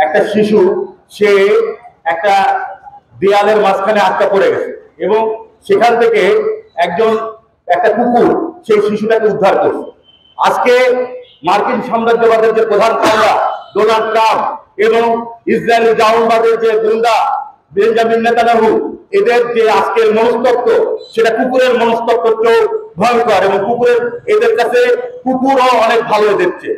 একটা শিশু সে একটা দেয়ালের মাঝখানে আটকা পড়ে গেছে এবং সেখান থেকে একটা কুকুর সেই শিশুটাকে উদ্ধার করছে। আজকে মার্কিন সাম্রাজ্যবাদের যে প্রধান কামরা ডোনাল্ড ট্রাম্প এবং ইসরায়েলি জাউনবাদের যে গুন্ডা বেঞ্জামিন নেতানিয়াহু, এদের যে আজকের মনস্তত্ত্ব সেটা কুকুরের মনস্তত্ত্বের চেয়েও ভয়ঙ্কর এবং এদের কাছে কুকুরও অনেক ভালো দেখছে।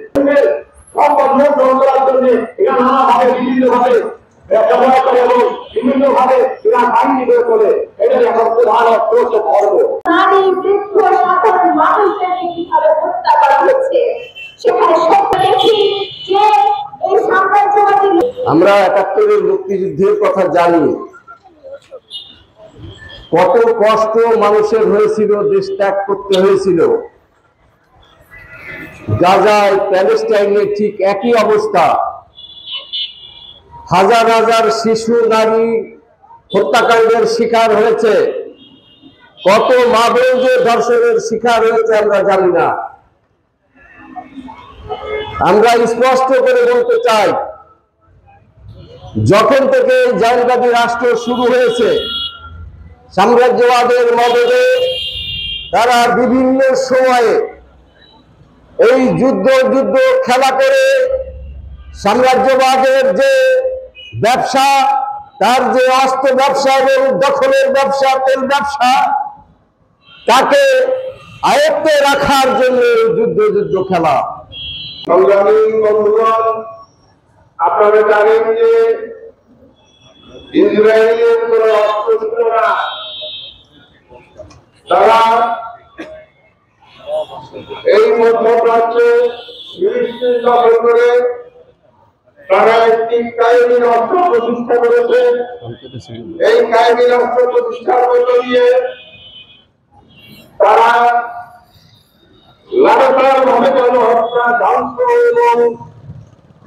আমরা ৭১-এর মুক্তিযুদ্ধের কথা জানি, কত কষ্ট মানুষের হয়েছিল, দেশ ত্যাগ করতে হয়েছিল। গাজায়, প্যালেস্টাইনে ঠিক একই অবস্থা। হাজার হাজার শিশু নারী হত্যাকাণ্ডের শিকার হয়েছে, কত মা বোন যে ধর্ষণের শিকার হয়েছে আমরা জানি না। আমরা স্পষ্ট করে বলতে চাই, যখন থেকে জায়নবাদী রাষ্ট্র শুরু হয়েছে, সাম্রাজ্যবাদের মদদে তারা বিভিন্ন সময়ে এই যুদ্ধ খেলা করে সাম্রাজ্যবাদের যে ব্যবসা, তার যে অস্ত্র ব্যবসা এবং দখলের ব্যবসা, তেল ব্যবসা, তাকে আয়ত্তে রাখার জন্য যুদ্ধ খেলা। সংগ্রামী বন্ধুগণ, আপনারা জানেন যে ইসরায়েলের কোন অস্ত্র ছিল না। তারা এই মধ্যপ্রাচ্যে ফিলিস্তিন দখল করে তারা একটি কায়েমি রাষ্ট্র প্রতিষ্ঠা করেছে। এই কায়েমি রাষ্ট্র প্রতিষ্ঠার মধ্য দিয়ে তারা লাগাতার ভাবে গণহত্যা, ধ্বংস এবং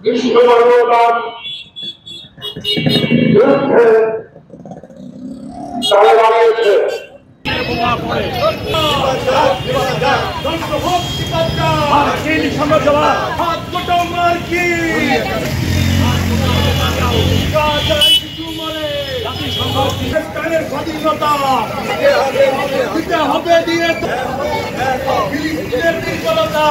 বিশ্ব মানবতার বিরুদ্ধে তারা দাঁড়িয়েছে। স্বাধীনতা দিতে হবে, দিয়ে ফিলিস্তিনের দুর্বলতা